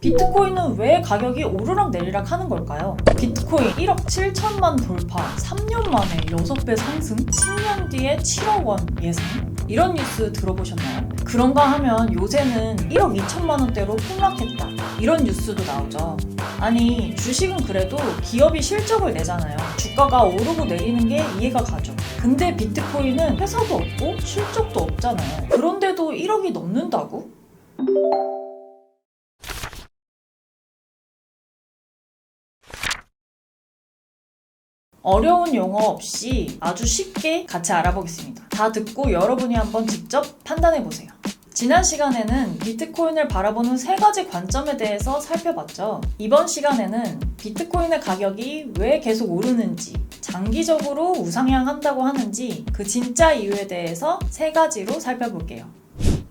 비트코인은 왜 가격이 오르락 내리락 하는 걸까요? 비트코인 1억 7천만 돌파, 3년 만에 6배 상승, 10년 뒤에 7억 원 예상? 이런 뉴스 들어보셨나요? 그런가 하면 요새는 1억 2천만 원대로 폭락했다. 이런 뉴스도 나오죠. 아니, 주식은 그래도 기업이 실적을 내잖아요. 주가가 오르고 내리는 게 이해가 가죠. 근데 비트코인은 회사도 없고 실적도 없잖아요. 그런데도 1억이 넘는다고? 어려운 용어 없이 아주 쉽게 같이 알아보겠습니다. 다 듣고 여러분이 한번 직접 판단해보세요. 지난 시간에는 비트코인을 바라보는 3가지 관점에 대해서 살펴봤죠. 이번 시간에는 비트코인의 가격이 왜 계속 오르는지, 장기적으로 우상향한다고 하는지 그 진짜 이유에 대해서 3가지로 살펴볼게요.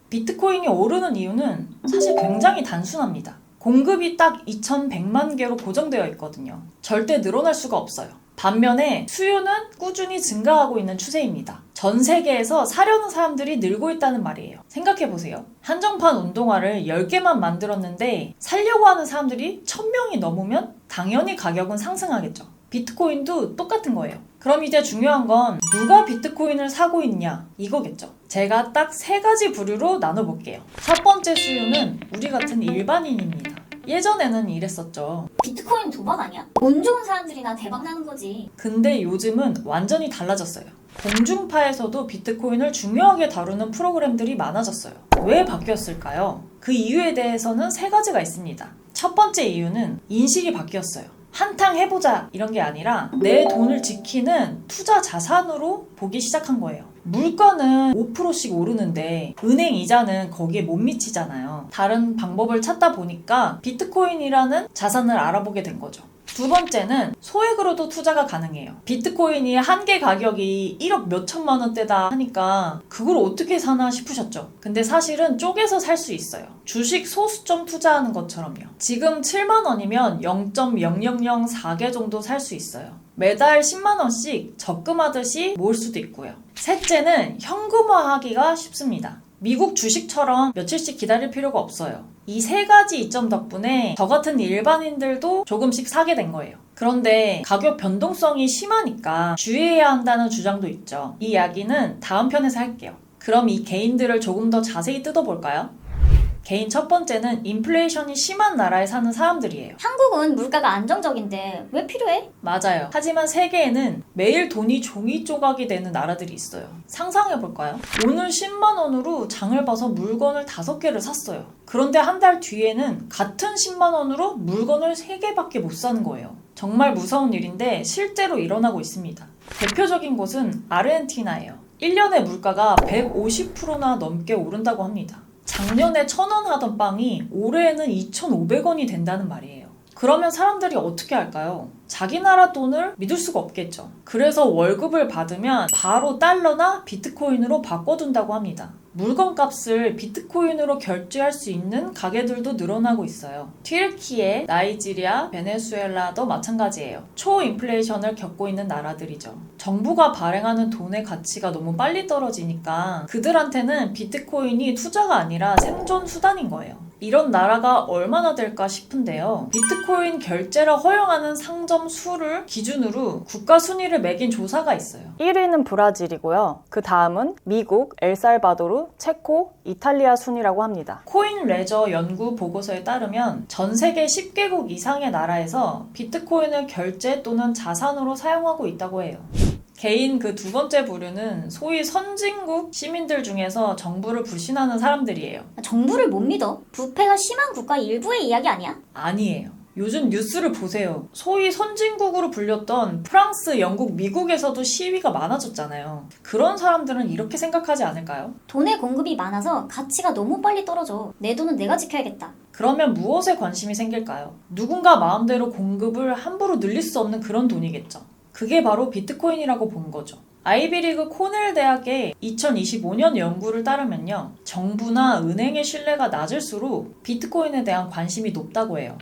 비트코인이 오르는 이유는 사실 굉장히 단순합니다. 공급이 딱 2100만 개로 고정되어 있거든요. 절대 늘어날 수가 없어요. 반면에 수요는 꾸준히 증가하고 있는 추세입니다. 전 세계에서 사려는 사람들이 늘고 있다는 말이에요. 생각해보세요. 한정판 운동화를 10개만 만들었는데 사려고 하는 사람들이 1000명이 넘으면 당연히 가격은 상승하겠죠. 비트코인도 똑같은 거예요. 그럼 이제 중요한 건 누가 비트코인을 사고 있냐 이거겠죠. 제가 딱 3가지 부류로 나눠볼게요. 첫 번째 수요는 우리 같은 일반인입니다. 예전에는 이랬었죠. 비트코인 도박 아니야? 운 좋은 사람들이나 대박 나는 거지. 근데 요즘은 완전히 달라졌어요. 공중파에서도 비트코인을 중요하게 다루는 프로그램들이 많아졌어요. 왜 바뀌었을까요? 그 이유에 대해서는 3가지가 있습니다. 첫 번째 이유는 인식이 바뀌었어요. 한탕 해보자 이런 게 아니라 내 돈을 지키는 투자 자산으로 보기 시작한 거예요. 물가는 5%씩 오르는데 은행 이자는 거기에 못 미치잖아요. 다른 방법을 찾다 보니까 비트코인이라는 자산을 알아보게 된 거죠. 두 번째는 소액으로도 투자가 가능해요. 비트코인이 한 개 가격이 1억 몇천만 원대다 하니까 그걸 어떻게 사나 싶으셨죠? 근데 사실은 쪼개서 살 수 있어요. 주식 소수점 투자하는 것처럼요. 지금 7만 원이면 0.0004개 정도 살 수 있어요. 매달 10만 원씩 적금하듯이 모을 수도 있고요. 셋째는 현금화하기가 쉽습니다. 미국 주식처럼 며칠씩 기다릴 필요가 없어요. 이 3가지 이점 덕분에 저 같은 일반인들도 조금씩 사게 된 거예요. 그런데 가격 변동성이 심하니까 주의해야 한다는 주장도 있죠. 이 이야기는 다음 편에서 할게요. 그럼 이 개인들을 조금 더 자세히 뜯어볼까요? 개인 첫 번째는 인플레이션이 심한 나라에 사는 사람들이에요. 한국은 물가가 안정적인데 왜 필요해? 맞아요. 하지만 세계에는 매일 돈이 종이 조각이 되는 나라들이 있어요. 상상해볼까요? 오늘 10만 원으로 장을 봐서 물건을 5개를 샀어요. 그런데 한 달 뒤에는 같은 10만 원으로 물건을 3개밖에 못 사는 거예요. 정말 무서운 일인데 실제로 일어나고 있습니다. 대표적인 곳은 아르헨티나예요. 1년에 물가가 150%나 넘게 오른다고 합니다. 작년에 1,000원 하던 빵이 올해에는 2,500원이 된다는 말이에요. 그러면 사람들이 어떻게 할까요? 자기 나라 돈을 믿을 수가 없겠죠. 그래서 월급을 받으면 바로 달러나 비트코인으로 바꿔둔다고 합니다. 물건값을 비트코인으로 결제할 수 있는 가게들도 늘어나고 있어요. 튀르키예, 나이지리아, 베네수엘라도 마찬가지예요. 초인플레이션을 겪고 있는 나라들이죠. 정부가 발행하는 돈의 가치가 너무 빨리 떨어지니까 그들한테는 비트코인이 투자가 아니라 생존 수단인 거예요. 이런 나라가 얼마나 될까 싶은데요. 비트코인 결제를 허용하는 상점 수를 기준으로 국가 순위를 매긴 조사가 있어요. 1위는 브라질이고요. 그 다음은 미국, 엘살바도르, 체코, 이탈리아 순이라고 합니다. 코인 레저 연구 보고서에 따르면 전 세계 10개국 이상의 나라에서 비트코인을 결제 또는 자산으로 사용하고 있다고 해요. 개인 그 두 번째 부류는 소위 선진국 시민들 중에서 정부를 불신하는 사람들이에요. 정부를 못 믿어? 부패가 심한 국가 일부의 이야기 아니야? 아니에요. 요즘 뉴스를 보세요. 소위 선진국으로 불렸던 프랑스, 영국, 미국에서도 시위가 많아졌잖아요. 그런 사람들은 이렇게 생각하지 않을까요? 돈의 공급이 많아서 가치가 너무 빨리 떨어져. 내 돈은 내가 지켜야겠다. 그러면 무엇에 관심이 생길까요? 누군가 마음대로 공급을 함부로 늘릴 수 없는 그런 돈이겠죠. 그게 바로 비트코인이라고 본 거죠. 아이비리그 코넬 대학의 2025년 연구를 따르면요. 정부나 은행의 신뢰가 낮을수록 비트코인에 대한 관심이 높다고 해요.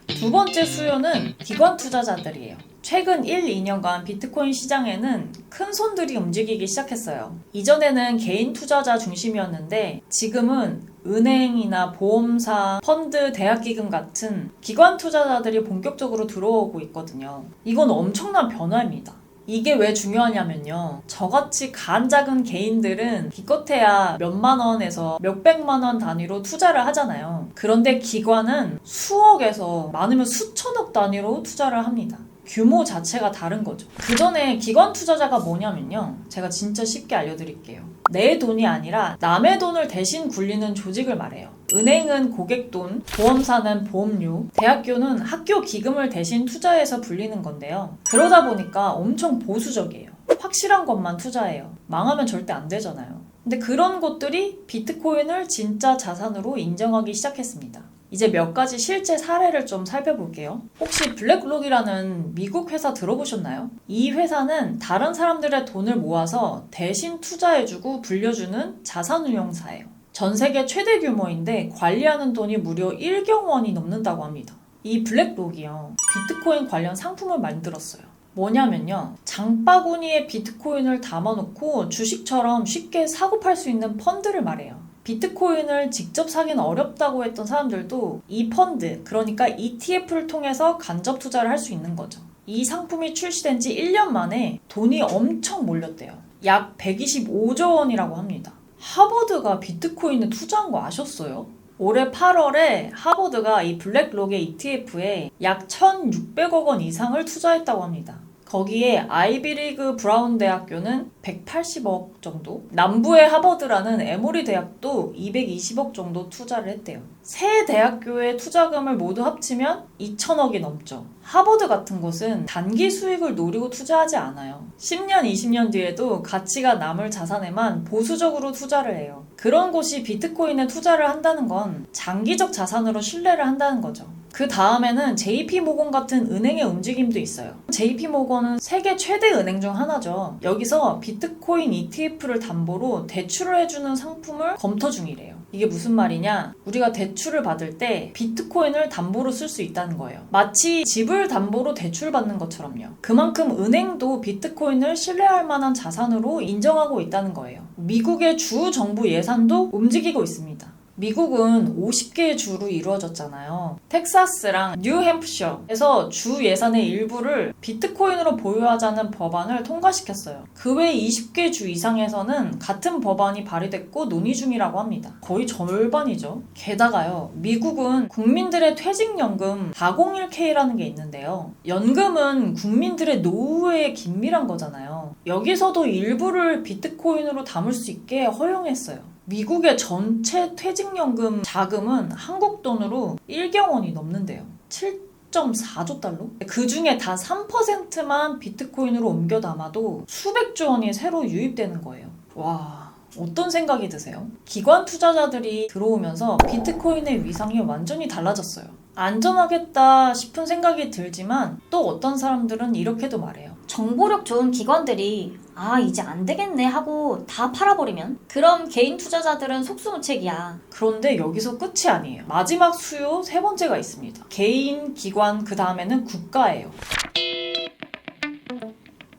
두 번째 수요는 기관 투자자들이에요. 최근 1, 2년간 비트코인 시장에는 큰 손들이 움직이기 시작했어요. 이전에는 개인 투자자 중심이었는데 지금은 은행이나 보험사, 펀드, 대학기금 같은 기관 투자자들이 본격적으로 들어오고 있거든요. 이건 엄청난 변화입니다. 이게 왜 중요하냐면요. 저같이 간 작은 개인들은 기껏해야 몇만 원에서 몇백만 원 단위로 투자를 하잖아요. 그런데 기관은 수억에서 많으면 수천억 단위로 투자를 합니다. 규모 자체가 다른 거죠. 그 전에 기관 투자자가 뭐냐면요. 제가 진짜 쉽게 알려드릴게요. 내 돈이 아니라 남의 돈을 대신 굴리는 조직을 말해요. 은행은 고객 돈, 보험사는 보험료, 대학교는 학교 기금을 대신 투자해서 불리는 건데요. 그러다 보니까 엄청 보수적이에요. 확실한 것만 투자해요. 망하면 절대 안 되잖아요. 근데 그런 곳들이 비트코인을 진짜 자산으로 인정하기 시작했습니다. 이제 몇 가지 실제 사례를 좀 살펴볼게요. 혹시 블랙록이라는 미국 회사 들어보셨나요? 이 회사는 다른 사람들의 돈을 모아서 대신 투자해주고 불려주는 자산운용사예요. 전 세계 최대 규모인데 관리하는 돈이 무려 1경 원이 넘는다고 합니다. 이 블랙록이요. 비트코인 관련 상품을 만들었어요. 뭐냐면요. 장바구니에 비트코인을 담아놓고 주식처럼 쉽게 사고 팔 수 있는 펀드를 말해요. 비트코인을 직접 사기는 어렵다고 했던 사람들도 이 펀드, 그러니까 ETF를 통해서 간접 투자를 할 수 있는 거죠. 이 상품이 출시된 지 1년 만에 돈이 엄청 몰렸대요. 약 125조 원이라고 합니다. 하버드가 비트코인에 투자한 거 아셨어요? 올해 8월에 하버드가 이 블랙록의 ETF에 약 1,600억 원 이상을 투자했다고 합니다. 거기에 아이비리그 브라운 대학교는 180억 정도, 남부의 하버드라는 에모리 대학도 220억 정도 투자를 했대요. 세 대학교의 투자금을 모두 합치면 2천억이 넘죠. 하버드 같은 곳은 단기 수익을 노리고 투자하지 않아요. 10년, 20년 뒤에도 가치가 남을 자산에만 보수적으로 투자를 해요. 그런 곳이 비트코인에 투자를 한다는 건 장기적 자산으로 신뢰를 한다는 거죠. 그 다음에는 JP모건 같은 은행의 움직임도 있어요. JP모건은 세계 최대 은행 중 하나죠. 여기서 비트코인 ETF를 담보로 대출을 해주는 상품을 검토 중이래요. 이게 무슨 말이냐? 우리가 대출을 받을 때 비트코인을 담보로 쓸 수 있다는 거예요. 마치 집을 담보로 대출받는 것처럼요. 그만큼 은행도 비트코인을 신뢰할 만한 자산으로 인정하고 있다는 거예요. 미국의 주 정부 예산도 움직이고 있습니다. 미국은 50개의 주로 이루어졌잖아요. 텍사스랑 뉴햄프셔에서 주 예산의 일부를 비트코인으로 보유하자는 법안을 통과시켰어요. 그 외 20개 주 이상에서는 같은 법안이 발의됐고 논의 중이라고 합니다. 거의 절반이죠. 게다가요, 미국은 국민들의 퇴직연금 401k라는 게 있는데요. 연금은 국민들의 노후에 긴밀한 거잖아요. 여기서도 일부를 비트코인으로 담을 수 있게 허용했어요. 미국의 전체 퇴직연금 자금은 한국 돈으로 1경 원이 넘는데요. 7.4조 달러? 그 중에 단 3%만 비트코인으로 옮겨 담아도 수백조 원이 새로 유입되는 거예요. 와, 어떤 생각이 드세요? 기관 투자자들이 들어오면서 비트코인의 위상이 완전히 달라졌어요. 안전하겠다 싶은 생각이 들지만 또 어떤 사람들은 이렇게도 말해요. 정보력 좋은 기관들이 이제 안 되겠네 하고 다 팔아버리면? 그럼 개인 투자자들은 속수무책이야. 그런데 여기서 끝이 아니에요. 마지막 수요 세 번째가 있습니다. 개인, 기관, 그 다음에는 국가예요.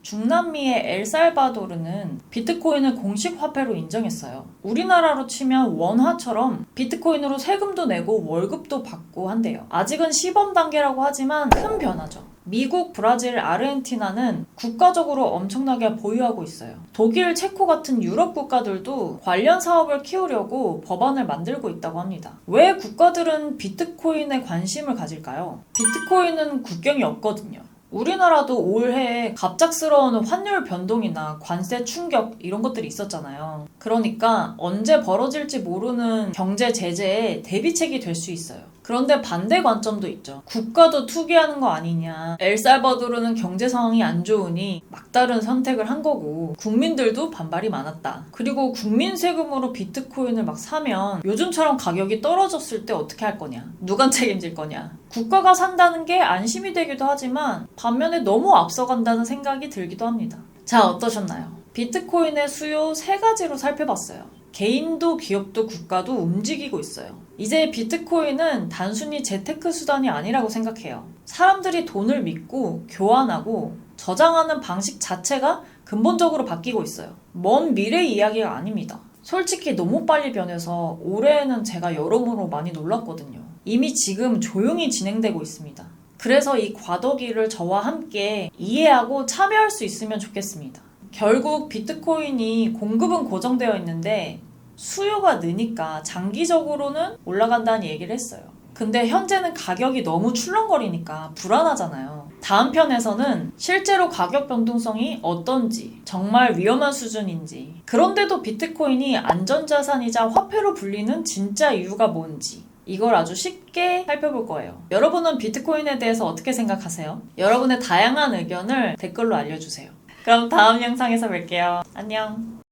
중남미의 엘살바도르는 비트코인을 공식 화폐로 인정했어요. 우리나라로 치면 원화처럼 비트코인으로 세금도 내고 월급도 받고 한대요. 아직은 시범 단계라고 하지만 큰 변화죠. 미국, 브라질, 아르헨티나는 국가적으로 엄청나게 보유하고 있어요. 독일, 체코 같은 유럽 국가들도 관련 사업을 키우려고 법안을 만들고 있다고 합니다. 왜 국가들은 비트코인에 관심을 가질까요? 비트코인은 국경이 없거든요. 우리나라도 올해 갑작스러운 환율 변동이나 관세 충격 이런 것들이 있었잖아요. 그러니까 언제 벌어질지 모르는 경제 제재에 대비책이 될 수 있어요. 그런데 반대 관점도 있죠. 국가도 투기하는 거 아니냐. 엘살바도르는 경제 상황이 안 좋으니 막다른 선택을 한 거고 국민들도 반발이 많았다. 그리고 국민 세금으로 비트코인을 막 사면 요즘처럼 가격이 떨어졌을 때 어떻게 할 거냐. 누가 책임질 거냐. 국가가 산다는 게 안심이 되기도 하지만 반면에 너무 앞서간다는 생각이 들기도 합니다. 자, 어떠셨나요? 비트코인의 수요 3가지로 살펴봤어요. 개인도 기업도 국가도 움직이고 있어요. 이제 비트코인은 단순히 재테크 수단이 아니라고 생각해요. 사람들이 돈을 믿고 교환하고 저장하는 방식 자체가 근본적으로 바뀌고 있어요. 먼 미래 이야기가 아닙니다. 솔직히 너무 빨리 변해서 올해에는 제가 여러모로 많이 놀랐거든요. 이미 지금 조용히 진행되고 있습니다. 그래서 이 과도기를 저와 함께 이해하고 참여할 수 있으면 좋겠습니다. 결국 비트코인이 공급은 고정되어 있는데 수요가 느니까 장기적으로는 올라간다는 얘기를 했어요. 근데 현재는 가격이 너무 출렁거리니까 불안하잖아요. 다음 편에서는 실제로 가격 변동성이 어떤지, 정말 위험한 수준인지, 그런데도 비트코인이 안전자산이자 화폐로 불리는 진짜 이유가 뭔지, 이걸 아주 쉽게 살펴볼 거예요. 여러분은 비트코인에 대해서 어떻게 생각하세요? 여러분의 다양한 의견을 댓글로 알려주세요. 그럼 다음 영상에서 뵐게요. 안녕.